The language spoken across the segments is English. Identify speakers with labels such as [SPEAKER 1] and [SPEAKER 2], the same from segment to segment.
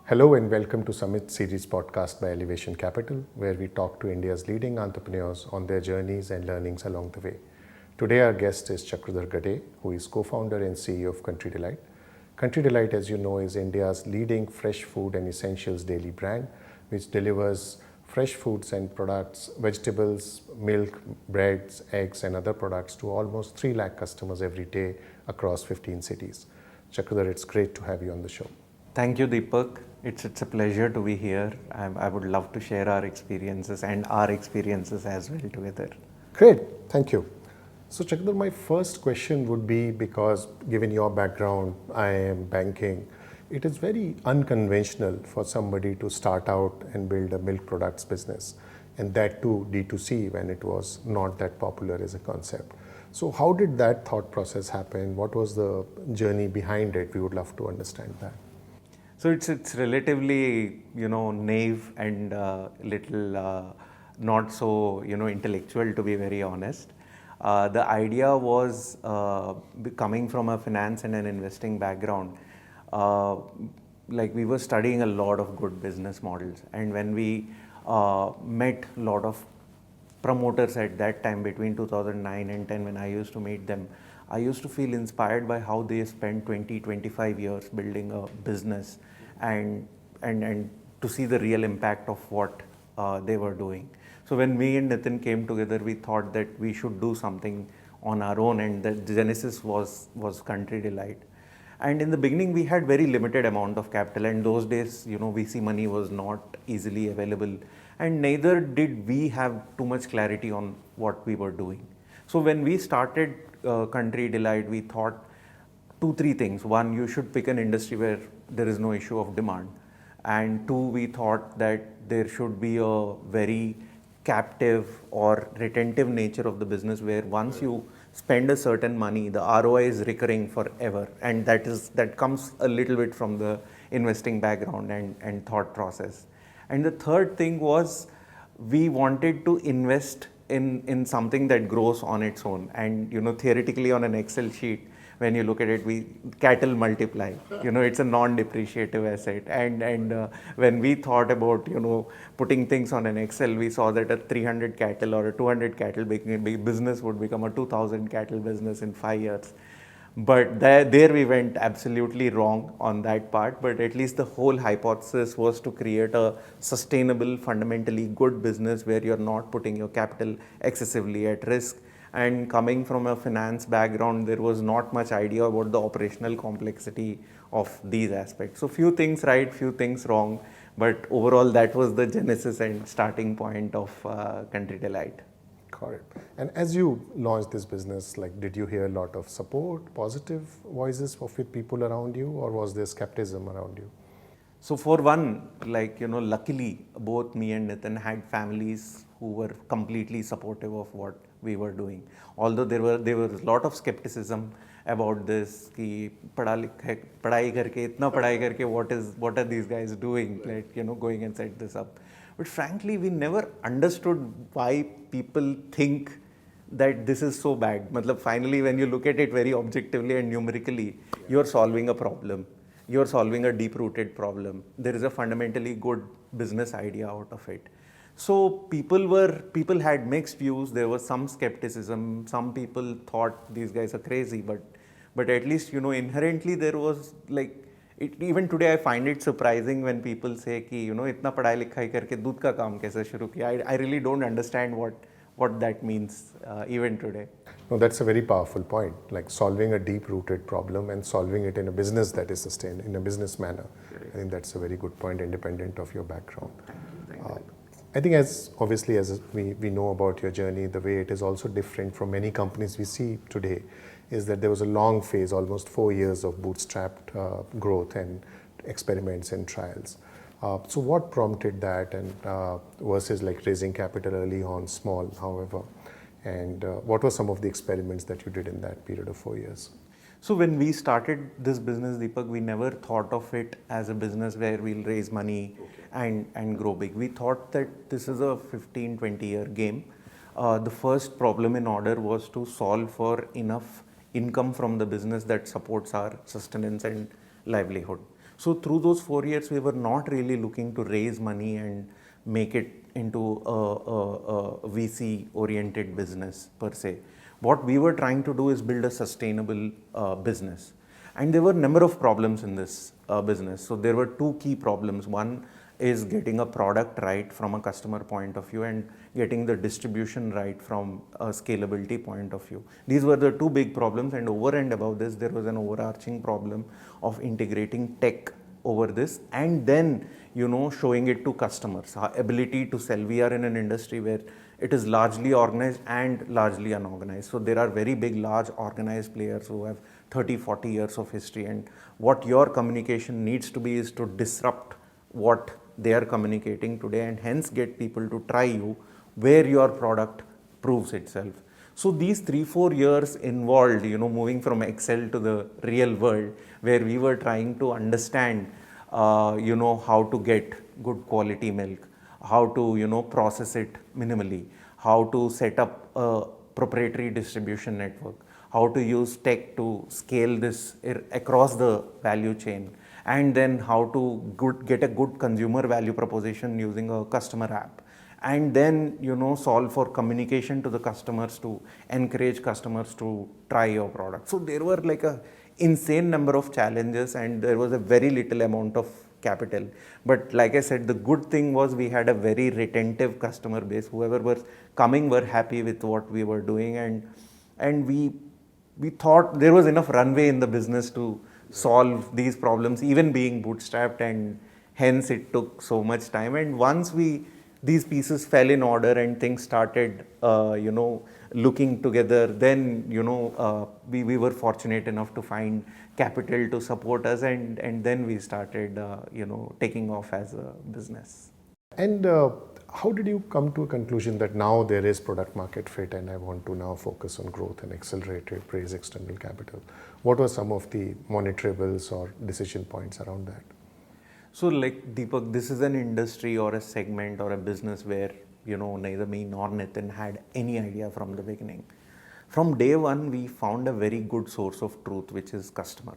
[SPEAKER 1] Hello and welcome to Summit Series podcast by Elevation Capital, where we talk to India's leading entrepreneurs on their journeys and learnings along the way. Today our guest is Chakradhar Gade, who is co-founder and CEO of Country Delight. Country Delight, as you know, is India's leading fresh food and essentials daily brand, which delivers fresh foods and products, vegetables, milk, breads, eggs and other products to almost 3 lakh customers every day across 15 cities. Chakradhar, it's great to have you on the show.
[SPEAKER 2] Thank you, Deepak. It's a pleasure to be here. I would love to share our experiences and our experiences as well together.
[SPEAKER 1] Great, thank you. So Chakradhar, my first question would be, because given your background, I am banking, it is very unconventional for somebody to start out and build a milk products business, and that too D2C when it was not that popular as a concept. So how did that thought process happen? What was the journey behind it? We would love to understand that.
[SPEAKER 2] So it's relatively naive and little not so intellectual, to be very honest. The idea was coming from a finance and an investing background. Like we were studying a lot of good business models, and when we met a lot of promoters at that time between 2009 and 10, when I used to meet them, I used to feel inspired by how they spent 20-25 years building a business and to see the real impact of what they were doing. So when me and Nitin came together, we thought that we should do something on our own, and the genesis was Country Delight. And in the beginning, we had very limited amount of capital, and those days, VC money was not easily available, and neither did we have too much clarity on what we were doing. So when we started Country Delight, we thought 2-3 things. One, you should pick an industry where there is no issue of demand. And 2, we thought that there should be a very captive or retentive nature of the business, where once you spend a certain money, the ROI is recurring forever. And that comes a little bit from the investing background and thought process. And the third thing was, we wanted to invest in something that grows on its own. And theoretically on an Excel sheet, when you look at it, cattle multiply. It's a non-depreciative asset. And when we thought about putting things on an Excel, we saw that a 300 cattle or a 200 cattle business would become a 2,000 cattle business in 5 years. But there we went absolutely wrong on that part. But at least the whole hypothesis was to create a sustainable, fundamentally good business where you're not putting your capital excessively at risk. And coming from a finance background, there was not much idea about the operational complexity of these aspects. So few things right, few things wrong. But overall, that was the genesis and starting point of Country Delight.
[SPEAKER 1] Got it. And as you launched this business, did you hear a lot of support, positive voices of people around you, or was there skepticism around you?
[SPEAKER 2] So for one, luckily, both me and Nitin had families who were completely supportive of what we were doing. Although there was a lot of skepticism about this, कि पढ़ाई करके इतना पढ़ाई करके what are these guys doing, going and set this up. But frankly, we never understood why people think that this is so bad. Finally, when you look at it very objectively and numerically, you're solving a problem. You're solving a deep-rooted problem. There is a fundamentally good business idea out of it. So people had mixed views. There was some skepticism. Some people thought these guys are crazy, but at least inherently there was even today I find it surprising when people say कि इतना पढ़ाई लिखाई करके दूध का काम कैसे शुरू किया. I really don't understand what that means even today.
[SPEAKER 1] No, that's a very powerful point. Solving a deep-rooted problem and solving it in a business that is sustained in a business manner. Correct. I think that's a very good point, independent of your background.
[SPEAKER 2] Thank you.
[SPEAKER 1] I think as we know about your journey, the way it is also different from many companies we see today is that there was a long phase, almost 4 years of bootstrapped growth and experiments and trials. So what prompted that, and versus raising capital early on, small, however, and what were some of the experiments that you did in that period of 4 years?
[SPEAKER 2] So when we started this business, Deepak, we never thought of it as a business where we'll raise money and grow big. We thought that this is a 15-20 year game. The first problem in order was to solve for enough income from the business that supports our sustenance and livelihood. So through those 4 years, we were not really looking to raise money and make it into a VC-oriented business per se. What we were trying to do is build a sustainable business. And there were a number of problems in this business. So there were two key problems. One is getting a product right from a customer point of view and getting the distribution right from a scalability point of view. These were the two big problems, and over and above this, there was an overarching problem of integrating tech over this and then showing it to customers, our ability to sell. We are in an industry where it is largely organized and largely unorganized. So there are very big, large organized players who have 30-40 years of history, and what your communication needs to be is to disrupt what they are communicating today and hence get people to try you where your product proves itself. So these 3-4 years involved, moving from Excel to the real world, where we were trying to understand, how to get good quality milk, how to, process it minimally, how to set up a proprietary distribution network, how to use tech to scale this across the value chain, and then how to get a good consumer value proposition using a customer app, and then solve for communication to the customers to encourage customers to try your product. So there were like a insane number of challenges, and there was a very little amount of capital. But like I said, the good thing was we had a very retentive customer base. Whoever was coming were happy with what we were doing, and we thought there was enough runway in the business to solve these problems, even being bootstrapped, and hence it took so much time. And once these pieces fell in order and things started, looking together, then, we were fortunate enough to find capital to support us, and then we started, taking off as a business.
[SPEAKER 1] And how did you come to a conclusion that now there is product market fit and I want to now focus on growth and accelerate it, raise external capital? What were some of the monitorables or decision points around that?
[SPEAKER 2] So like Deepak, this is an industry or a segment or a business where, neither me nor Nitin had any idea from the beginning. From day one, we found a very good source of truth, which is customer.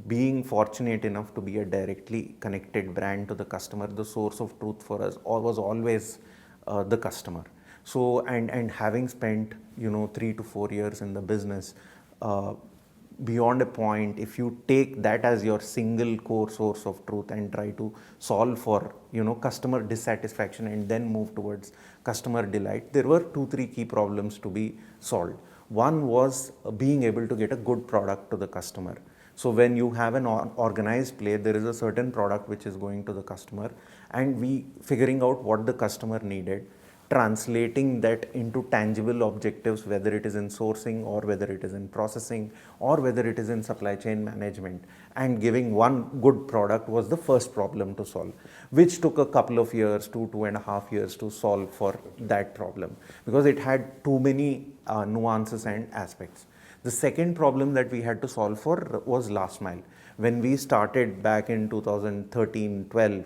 [SPEAKER 2] Being fortunate enough to be a directly connected brand to the customer, the source of truth for us was always the customer. So, and having spent, 3 to 4 years in the business, beyond a point, if you take that as your single core source of truth and try to solve for, customer dissatisfaction and then move towards customer delight, there were 2-3 key problems to be solved. One was being able to get a good product to the customer. So when you have an organized play, there is a certain product which is going to the customer, and we figuring out what the customer needed, translating that into tangible objectives, whether it is in sourcing or whether it is in processing or whether it is in supply chain management, and giving one good product was the first problem to solve, which took a couple of years, 2.5 years to solve for that problem, because it had too many nuances and aspects. The second problem that we had to solve for was last mile. When we started back in 2013-12,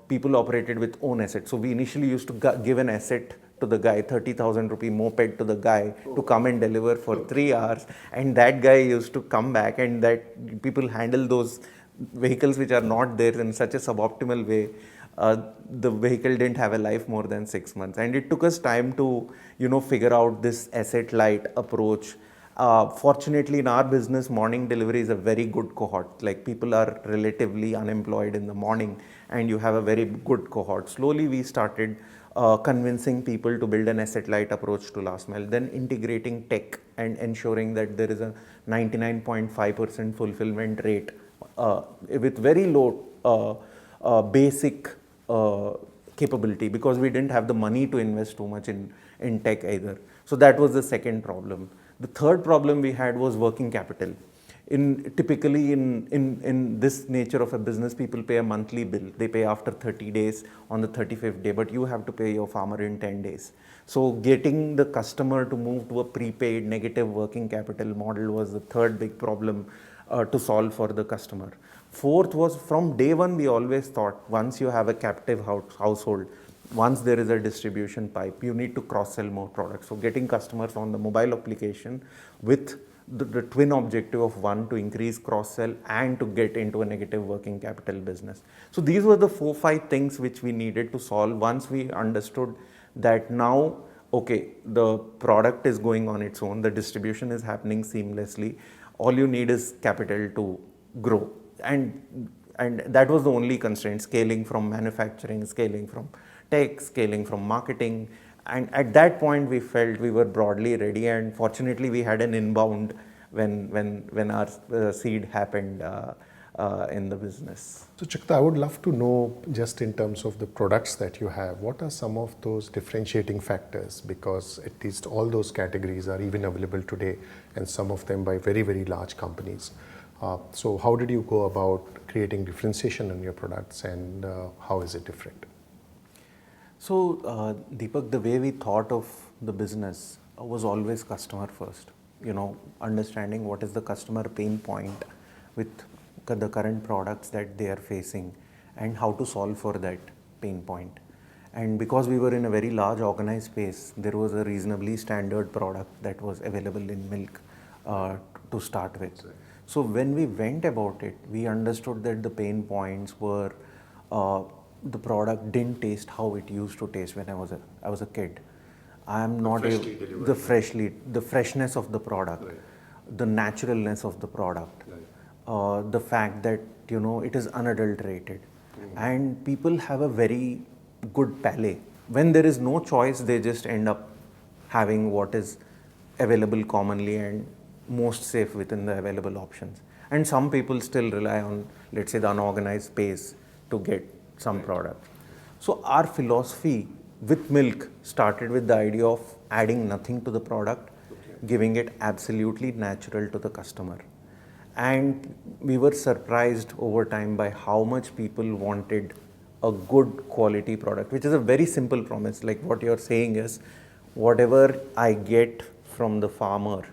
[SPEAKER 2] people operated with own assets. So we initially used to give an asset to the guy, 30,000 rupee moped to the guy to come and deliver for 3 hours. And that guy used to come back, and that people handle those vehicles which are not there in such a suboptimal way. The vehicle didn't have a life more than 6 months. And it took us time to, figure out this asset light approach. Fortunately, in our business, morning delivery is a very good cohort. Like, people are relatively unemployed in the morning, and you have a very good cohort. Slowly, we started convincing people to build an asset light approach to last mile, then integrating tech and ensuring that there is a 99.5% fulfillment rate with very low basic capability, because we didn't have the money to invest too much in tech either. So that was the second problem. The third problem we had was working capital. Typically in this nature of a business, people pay a monthly bill. They pay after 30 days on the 35th day, but you have to pay your farmer in 10 days. So getting the customer to move to a prepaid negative working capital model was the third big problem to solve for the customer. Fourth was, from day one, we always thought, once you have a captive household, once there is a distribution pipe, you need to cross-sell more products. So getting customers on the mobile application with the twin objective of one, to increase cross-sell and to get into a negative working capital business. So these were the 4-5 things which we needed to solve once we understood that now, okay, the product is going on its own, the distribution is happening seamlessly, all you need is capital to grow. And that was the only constraint: scaling from manufacturing, scaling from tech, scaling from marketing. And at that point, we felt we were broadly ready, and fortunately, we had an inbound when our seed happened in the business.
[SPEAKER 1] So Chakta, I would love to know, just in terms of the products that you have, what are some of those differentiating factors? Because at least all those categories are even available today, and some of them by very, very large companies. So how did you go about creating differentiation in your products, and how is it different?
[SPEAKER 2] So, Deepak, the way we thought of the business was always customer first. Understanding what is the customer pain point with the current products that they are facing, and how to solve for that pain point. And because we were in a very large organized space, there was a reasonably standard product that was available in milk to start with. So when we went about it, we understood that the pain points were the product didn't taste how it used to taste when I was a kid. I am not the freshness of the product, the naturalness of the product, the fact that it is unadulterated, and people have a very good palate. When there is no choice, they just end up having what is available commonly and most safe within the available options. And some people still rely on, let's say, the unorganized space to get some product. So our philosophy with milk started with the idea of adding nothing to the product, giving it absolutely natural to the customer. And we were surprised over time by how much people wanted a good quality product, which is a very simple promise. Like what you're saying is, whatever I get from the farmer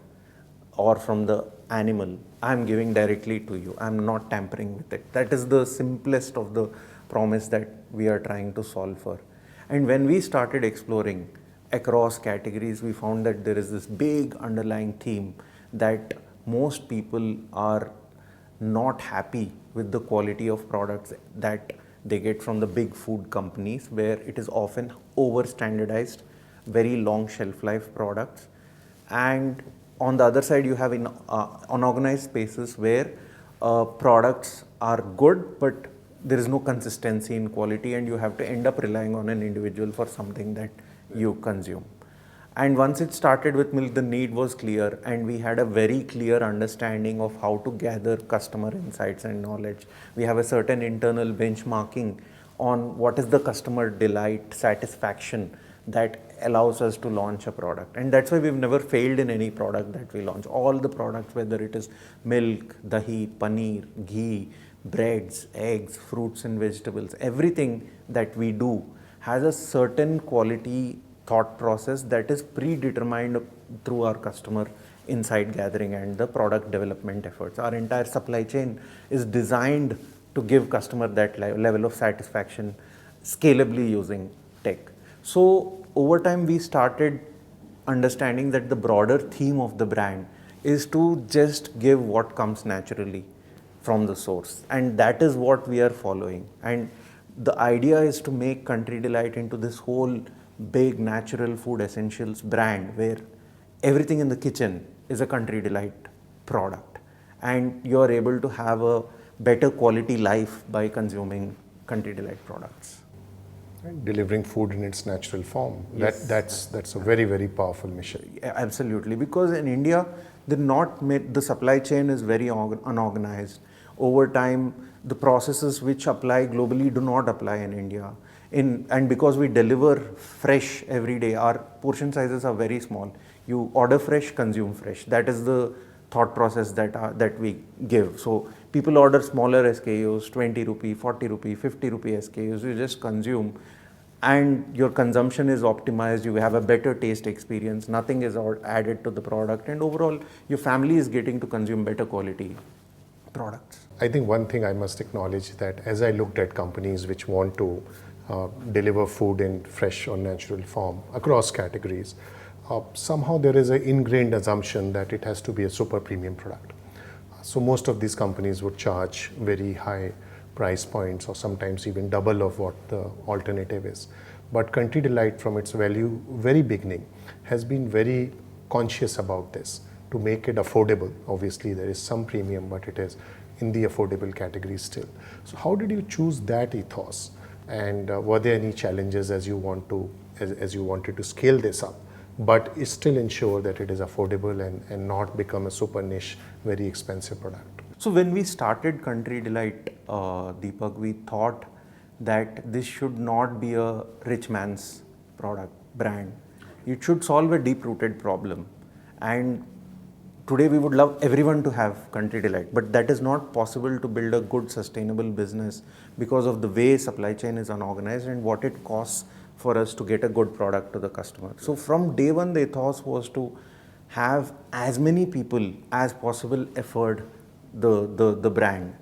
[SPEAKER 2] or from the animal, I'm giving directly to you. I'm not tampering with it. That is the simplest of the promise that we are trying to solve for. And when we started exploring across categories, we found that there is this big underlying theme that most people are not happy with the quality of products that they get from the big food companies, where it is often over standardized, very long shelf life products. And on the other side, you have in unorganized spaces where products are good, but there is no consistency in quality, and you have to end up relying on an individual for something that you consume. And once it started with milk, the need was clear, and we had a very clear understanding of how to gather customer insights and knowledge. We have a certain internal benchmarking on what is the customer delight, satisfaction that allows us to launch a product. And that's why we've never failed in any product that we launch. All the products, whether it is milk, dahi, paneer, ghee, breads, eggs, fruits and vegetables, everything that we do has a certain quality thought process that is predetermined through our customer insight gathering and the product development efforts. Our entire supply chain is designed to give customer that level of satisfaction scalably using tech. So over time, we started understanding that the broader theme of the brand is to just give what comes naturally from the source. And that is what we are following. And the idea is to make Country Delight into this whole big natural food essentials brand where everything in the kitchen is a Country Delight product. And you're able to have a better quality life by consuming Country Delight products.
[SPEAKER 1] And delivering food in its natural form.
[SPEAKER 2] Yes.
[SPEAKER 1] That's a very, very powerful mission.
[SPEAKER 2] Yeah, absolutely. Because in India, the supply chain is very unorganized. Over time, the processes which apply globally do not apply in India. And because we deliver fresh every day, our portion sizes are very small. You order fresh, consume fresh. That is the thought process that we give. So people order smaller SKUs, 20 rupee, 40 rupee, 50 rupee SKUs. You just consume, and your consumption is optimized. You have a better taste experience. Nothing is added to the product, and overall, your family is getting to consume better quality products.
[SPEAKER 1] I think one thing I must acknowledge that as I looked at companies which want to deliver food in fresh or natural form across categories, somehow there is an ingrained assumption that it has to be a super premium product. So most of these companies would charge very high price points or sometimes even double of what the alternative is. But Country Delight from its very beginning has been very conscious about this to make it affordable. Obviously there is some premium, but it is in the affordable category still. So how did you choose that ethos? And were there any challenges as you wanted to scale this up, but still ensure that it is affordable and not become a super niche, very expensive product?
[SPEAKER 2] So when we started Country Delight, Deepak, we thought that this should not be a rich man's brand. It should solve a deep-rooted problem. And today we would love everyone to have Country Delight, but that is not possible to build a good sustainable business because of the way supply chain is unorganized and what it costs for us to get a good product to the customer. So from day one, the ethos was to have as many people as possible afford the brand.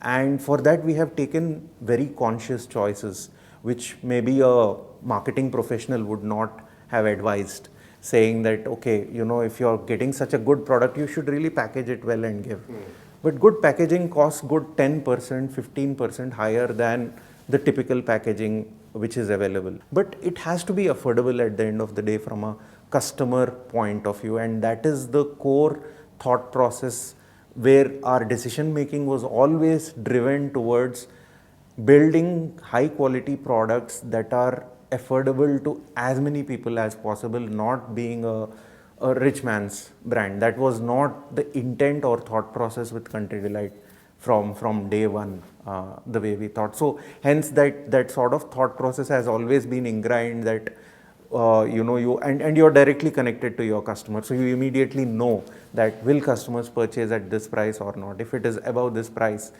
[SPEAKER 2] And for that, we have taken very conscious choices, which maybe a marketing professional would not have advised, saying that, okay, if you're getting such a good product, you should really package it well and give. But good packaging costs good 10%, 15% higher than the typical packaging which is available. But it has to be affordable at the end of the day from a customer point of view. And that is the core thought process where our decision making was always driven towards building high quality products that are affordable to as many people as possible, not being a rich man's brand. That was not the intent or thought process with Country Delight from day one, the way we thought. So hence that sort of thought process has always been ingrained, that you're directly connected to your customer. So you immediately know that will customers purchase at this price or not. If it is above this price,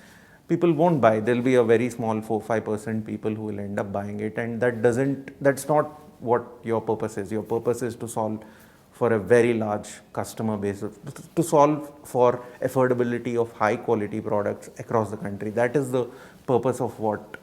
[SPEAKER 2] people won't buy. There'll be a very small 4-5% people who will end up buying it. And that's not what your purpose is. Your purpose is to solve for a very large customer base, to solve for affordability of high quality products across the country. That is the purpose of what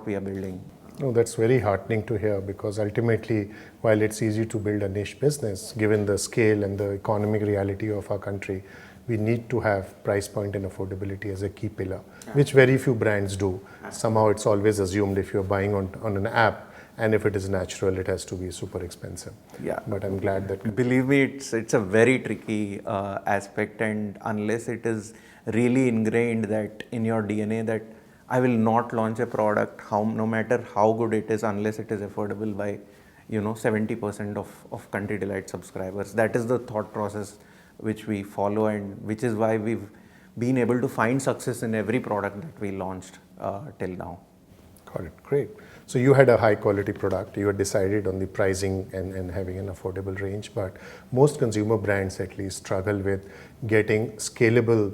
[SPEAKER 2] we are building.
[SPEAKER 1] No, that's very heartening to hear, because ultimately, while it's easy to build a niche business, given the scale and the economic reality of our country, we need to have price point and affordability as a key pillar, which very few brands do. Somehow it's always assumed if you're buying on an app, and if it is natural, it has to be super expensive.
[SPEAKER 2] Yeah.
[SPEAKER 1] But I'm glad that...
[SPEAKER 2] Believe me, it's a very tricky aspect, and unless it is really ingrained that in your DNA that I will not launch a product, no matter how good it is, unless it is affordable by 70% of Country Delight subscribers. That is the thought process which we follow, and which is why we've been able to find success in every product that we launched till now.
[SPEAKER 1] Got it. Great. So you had a high quality product, you had decided on the pricing and having an affordable range, but most consumer brands at least struggle with getting scalable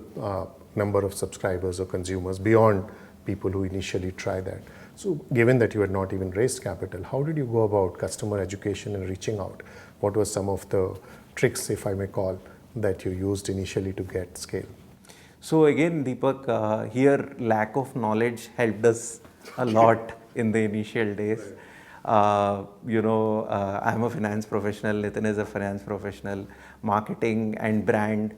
[SPEAKER 1] number of subscribers or consumers beyond people who initially try that. So given that you had not even raised capital, how did you go about customer education and reaching out? What were some of the tricks, if I may call, that you used initially to get scale?
[SPEAKER 2] So again, Deepak, here lack of knowledge helped us a lot in the initial days. I'm a finance professional, Nitin is a finance professional, marketing and brand.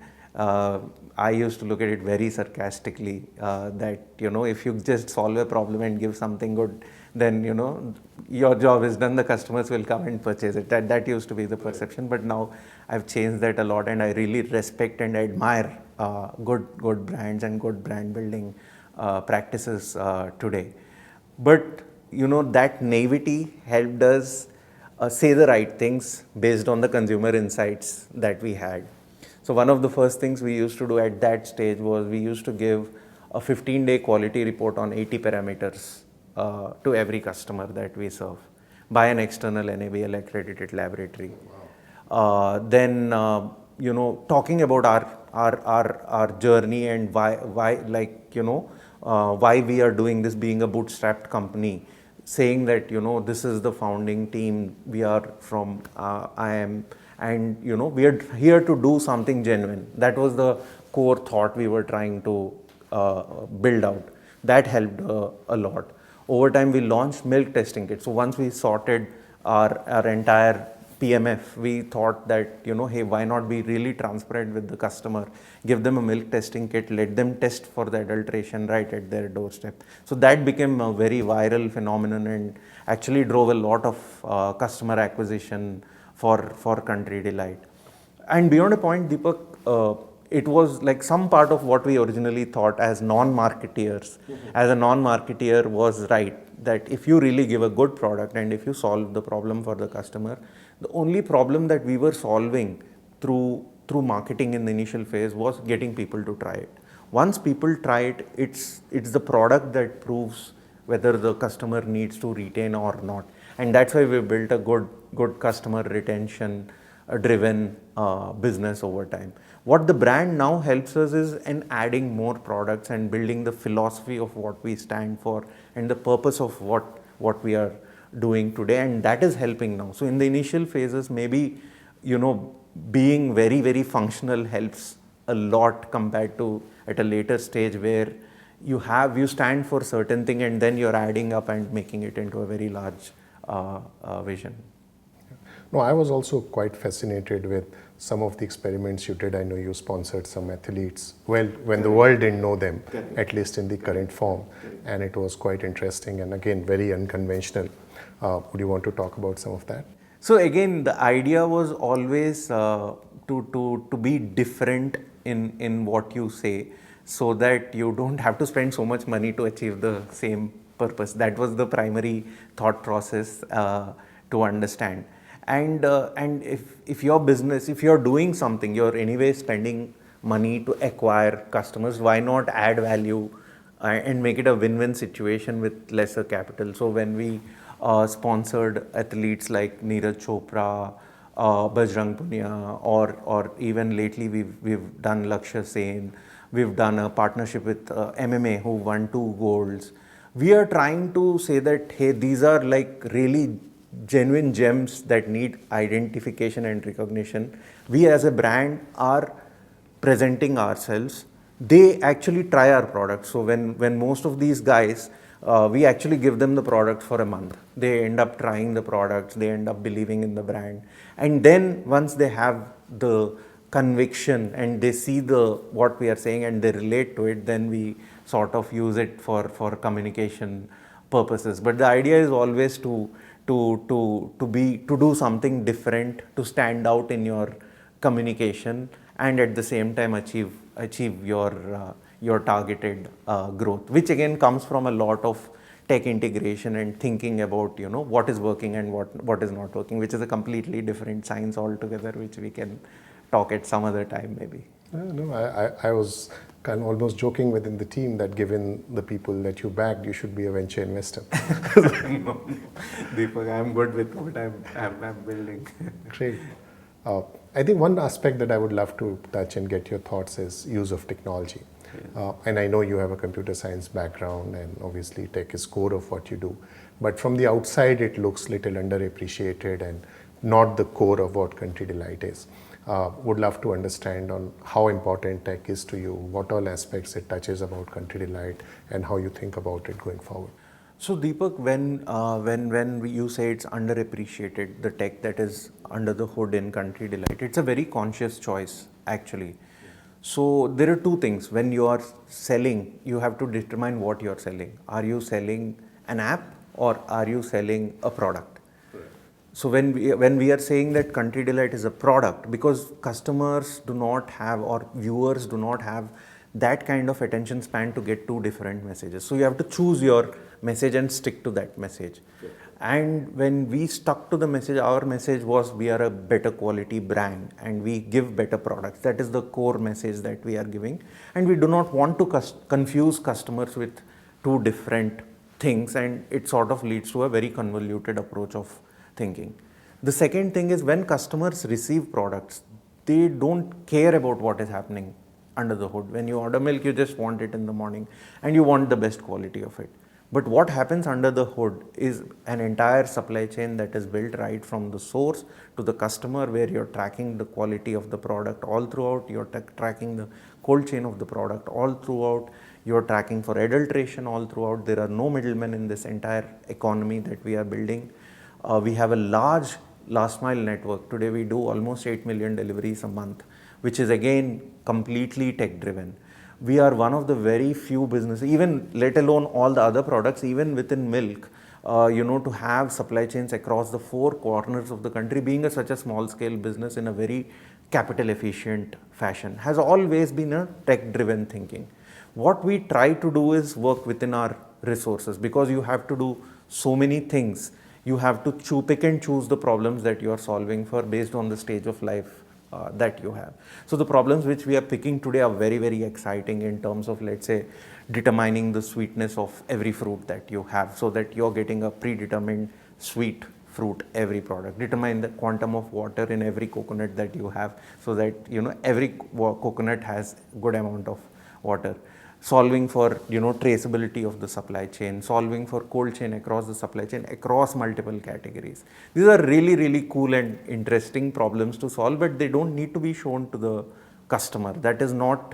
[SPEAKER 2] I used to look at it very sarcastically, that, if you just solve a problem and give something good, then, your job is done, the customers will come and purchase it. That used to be the perception, but now I've changed that a lot, and I really respect and admire good brands and good brand building practices today. But, that naivety helped us say the right things based on the consumer insights that we had. So one of the first things we used to do at that stage was we used to give a 15-day quality report on 80 parameters to every customer that we serve by an external NABL accredited laboratory. Then talking about our journey and why we are doing this, being a bootstrapped company, saying that this is the founding team, we are from IIM, and we are here to do something genuine. That was the core thought we were trying to build out. That helped a lot. Over time, we launched milk testing kits. So once we sorted our entire PMF, we thought that, hey, why not be really transparent with the customer, give them a milk testing kit, let them test for the adulteration right at their doorstep. So that became a very viral phenomenon and actually drove a lot of customer acquisition for Country Delight. And beyond a point, Deepak, it was like some part of what we originally thought as non-marketeers, as a non-marketeer was right, that if you really give a good product and if you solve the problem for the customer, the only problem that we were solving through marketing in the initial phase was getting people to try it. Once people try it, it's the product that proves whether the customer needs to retain or not. And that's why we built a good customer retention driven business over time. What the brand now helps us is in adding more products and building the philosophy of what we stand for and the purpose of what we are doing today, and that is helping now. So in the initial phases, maybe being very, very functional helps a lot compared to at a later stage where you stand for certain thing and then you're adding up and making it into a very large vision.
[SPEAKER 1] No, I was also quite fascinated with some of the experiments you did. I know you sponsored some athletes, well, when the world didn't know them, at least in the current form, and it was quite interesting and again very unconventional. Would you want to talk about some of that?
[SPEAKER 2] So again, the idea was always to be different in what you say, so that you don't have to spend so much money to achieve the same purpose. That was the primary thought process to understand. And if your business, if you're doing something, you're anyway spending money to acquire customers, why not add value and make it a win-win situation with lesser capital? So when we sponsored athletes like Neeraj Chopra, Bajrang Punia, or even lately we've done Lakshya Sen, we've done a partnership with MMA who won 2 golds. We are trying to say that, hey, these are like really genuine gems that need identification and recognition. We as a brand are presenting ourselves. They actually try our products. So when most of these guys, we actually give them the product for a month. They end up trying the products, they end up believing in the brand. And then once they have the conviction and they see what we are saying and they relate to it, then we sort of use it for communication purposes. But the idea is always to do something different, to stand out in your communication, and at the same time achieve your targeted growth, which again comes from a lot of tech integration and thinking about what is working and what is not working, which is a completely different science altogether, which we can talk at some other time maybe.
[SPEAKER 1] No, I was kind of almost joking within the team that given the people that you backed, you should be a venture investor.
[SPEAKER 2] No, Deepak, I'm good with what I'm building.
[SPEAKER 1] Great. I think one aspect that I would love to touch and get your thoughts is use of technology. And I know you have a computer science background and obviously tech is core of what you do. But from the outside, it looks little underappreciated and not the core of what Country Delight is. Would love to understand on how important tech is to you, what all aspects it touches about Country Delight, and how you think about it going forward.
[SPEAKER 2] So Deepak, when you say it's underappreciated, the tech that is under the hood in Country Delight, it's a very conscious choice actually. So there are 2 things. When you are selling, you have to determine what you are selling. Are you selling an app or are you selling a product? So when we are saying that Country Delight is a product, because customers do not have or viewers do not have that kind of attention span to get 2 different messages. So you have to choose your message and stick to that message. Yeah. And when we stuck to the message, our message was we are a better quality brand and we give better products. That is the core message that we are giving. And we do not want to confuse customers with 2 different things, and it sort of leads to a very convoluted approach of thinking. The second thing is when customers receive products, they don't care about what is happening under the hood. When you order milk, you just want it in the morning and you want the best quality of it. But what happens under the hood is an entire supply chain that is built right from the source to the customer, where you're tracking the quality of the product all throughout, you're tracking the cold chain of the product all throughout, you're tracking for adulteration all throughout. There are no middlemen in this entire economy that we are building. We have a last mile network. Today we do almost 8 million deliveries a month, which is again completely tech driven. We are one of the very few businesses, even let alone all the other products, even within milk, to have supply chains across the four corners of the country, being such a small scale business in a very capital efficient fashion, has always been a tech driven thinking. What we try to do is work within our resources, because you have to do so many things. You have to pick and choose the problems that you are solving for based on the stage of life that you have. So the problems which we are picking today are very, very exciting in terms of, let's say, determining the sweetness of every fruit that you have, so that you're getting a predetermined sweet fruit every product. Determine the quantum of water in every coconut that you have, so that every coconut has good amount of water. Solving for traceability of the supply chain, solving for cold chain across the supply chain across multiple categories. These are really, really cool and interesting problems to solve, but they don't need to be shown to the customer. That is not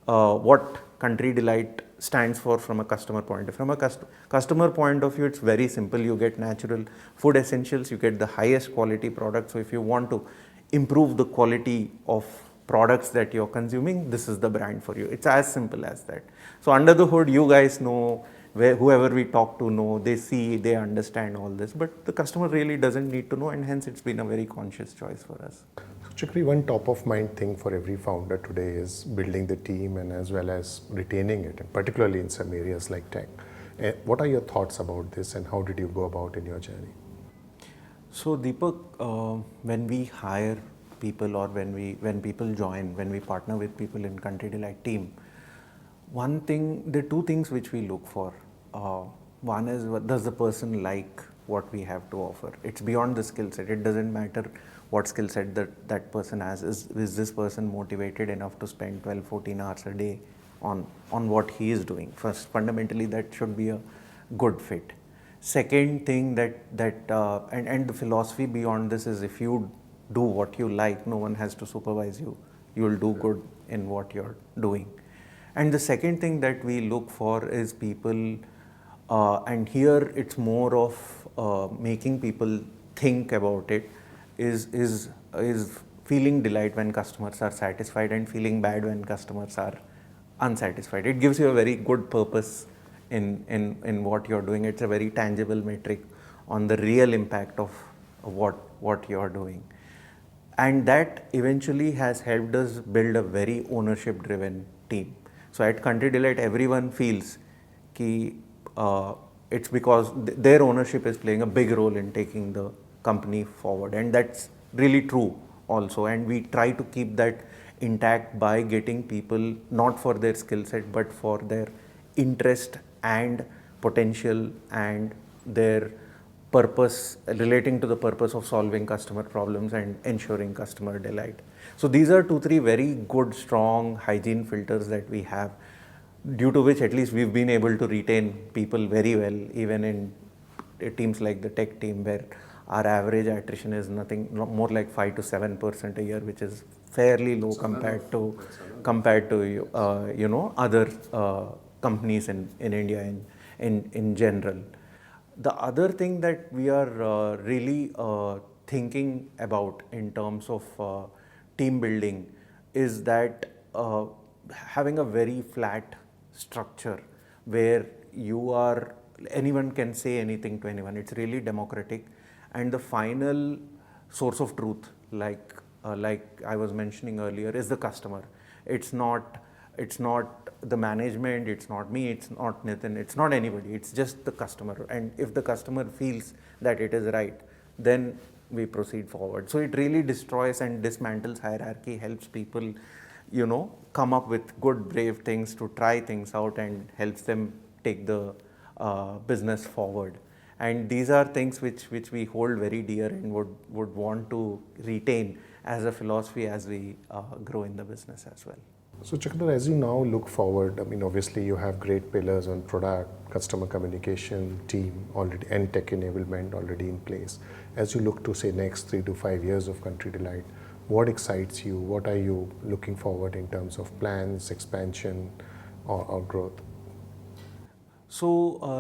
[SPEAKER 2] what Country Delight stands for from a customer point of view. From a customer point of view, it's very simple. You get natural food essentials, you get the highest quality products. So if you want to improve the quality of products that you're consuming, this is the brand for you. It's as simple as that. So under the hood, you guys know, whoever we talk to know, they see, they understand all this, but the customer really doesn't need to know, and hence it's been a very conscious choice for us.
[SPEAKER 1] So Chakri, one top of mind thing for every founder today is building the team and as well as retaining it, and particularly in some areas like tech. What are your thoughts about this, and how did you go about in your journey?
[SPEAKER 2] So Deepak, when we hire people, or when people join, when we partner with people in Country Delight team, there are two things which we look for. One is, does the person like what we have to offer? It's beyond the skill set. It doesn't matter what skill set that person has. Is this person motivated enough to spend 12-14 hours a day on what he is doing? First, fundamentally, that should be a good fit. Second thing and the philosophy beyond this is, if you do what you like, no one has to supervise you. You will do good in what you're doing. And the second thing that we look for is people, and here it's more of making people think about it, is feeling delight when customers are satisfied, and feeling bad when customers are unsatisfied. It gives you a very good purpose in what you're doing. It's a very tangible metric on the real impact of what you're doing. And that eventually has helped us build a very ownership driven team. So at Country Delight, everyone feels it's because their ownership is playing a big role in taking the company forward. And that's really true also. And we try to keep that intact by getting people not for their skill set, but for their interest and potential and their purpose, relating to the purpose of solving customer problems and ensuring customer delight. So these are 2-3 very good, strong hygiene filters that we have, due to which at least we've been able to retain people very well, even in teams like the tech team, where our average attrition is nothing more like 5 to 7% a year, which is fairly low compared to other companies in India in general. The other thing that we are really thinking about in terms of team building is that having a very flat structure where anyone can say anything to anyone. It's really democratic, and the final source of truth, like I was mentioning earlier, is the customer. It's not the management, it's not me, it's not Nitin, it's not anybody, it's just the customer. And if the customer feels that it is right, then we proceed forward. So it really destroys and dismantles hierarchy, helps people, come up with good, brave things to try things out, and helps them take the business forward. And these are things which we hold very dear and would want to retain as a philosophy as we grow in the business as well.
[SPEAKER 1] So Chakradhar, as you now look forward, obviously you have great pillars on product, customer communication, team already, and tech enablement already in place. As you look to say next 3 to 5 years of Country Delight, what excites you? What are you looking forward in terms of plans, expansion, or growth?
[SPEAKER 2] So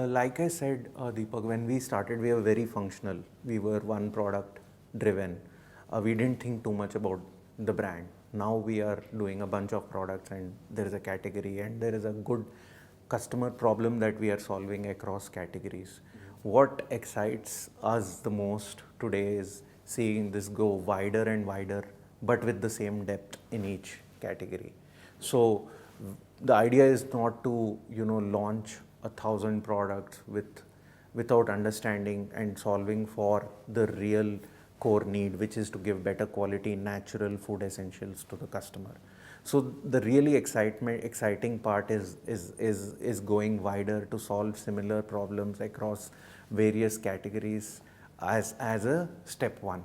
[SPEAKER 2] like I said, Deepak, when we started, we were very functional. We were one product, driven. We didn't think too much about the brand. Now we are doing a bunch of products and there is a category and there is a good customer problem that we are solving across categories. What excites us the most today is seeing this go wider and wider, but with the same depth in each category. So the idea is not to launch 1,000 products without understanding and solving for the real core need, which is to give better quality natural food essentials to the customer. So the really exciting part is going wider to solve similar problems across various categories as a step one.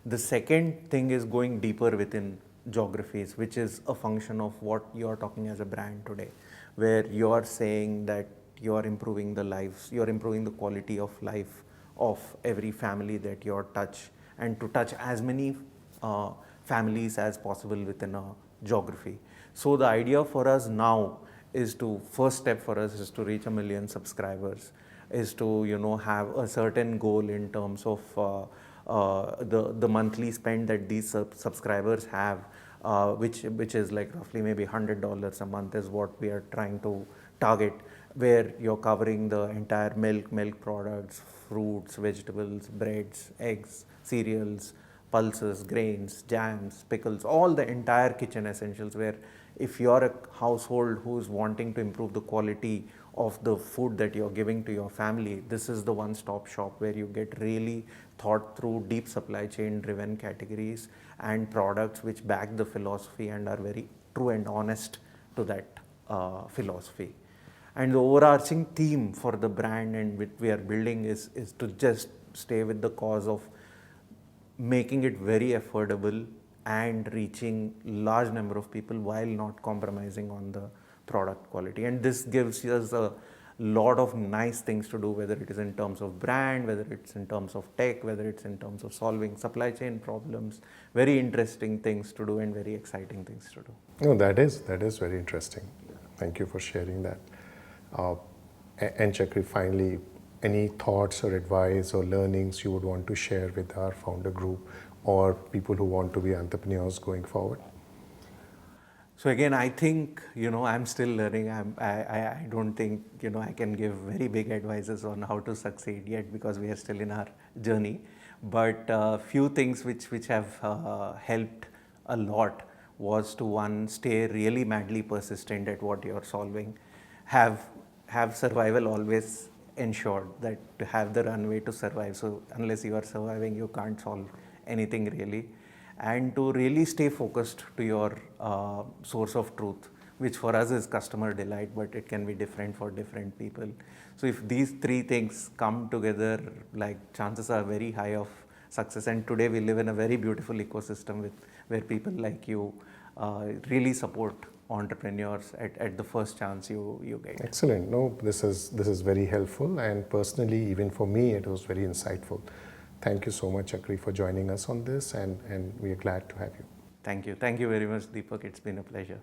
[SPEAKER 2] The second thing is going deeper within geographies, which is a function of what you're talking as a brand today, where you're saying that you're improving the lives, you're improving the quality of life of every family that you're touch, and to touch as many families as possible within a geography. So the idea for us now is to, first step for us is to reach 1 million subscribers, is to have a certain goal in terms of the monthly spend that these subscribers have, which is like roughly maybe $100 a month is what we are trying to target, where you're covering the entire milk products, fruits, vegetables, breads, eggs, cereals, pulses, grains, jams, pickles, all the entire kitchen essentials, where if you're a household who's wanting to improve the quality of the food that you're giving to your family, this is the one-stop shop where you get really thought through deep supply chain driven categories and products which back the philosophy and are very true and honest to that philosophy. And the overarching theme for the brand and which we are building is to just stay with the cause of making it very affordable and reaching large number of people while not compromising on the product quality. And this gives us a lot of nice things to do, whether it is in terms of brand, whether it's in terms of tech, whether it's in terms of solving supply chain problems. Very interesting things to do and very exciting things to do.
[SPEAKER 1] No, that is very interesting. Thank you for sharing that. And Chakri, finally, any thoughts or advice or learnings you would want to share with our founder group or people who want to be entrepreneurs going forward?
[SPEAKER 2] So again, I think, I'm still learning. I don't think, I can give very big advices on how to succeed yet because we are still in our journey. But few things which have helped a lot was to, one, stay really madly persistent at what you're solving. Have survival always ensured, that to have the runway to survive. So unless you are surviving, you can't solve anything really. And to really stay focused to your source of truth, which for us is customer delight, but it can be different for different people. So if these three things come together, like, chances are very high of success. And today we live in a very beautiful ecosystem where people like you really support entrepreneurs at the first chance you get.
[SPEAKER 1] Excellent. No, this is very helpful, and personally, even for me, it was very insightful. Thank you so much, Chakri, for joining us on this, and we are glad to have you.
[SPEAKER 2] Thank you. Thank you very much, Deepak. It's been a pleasure.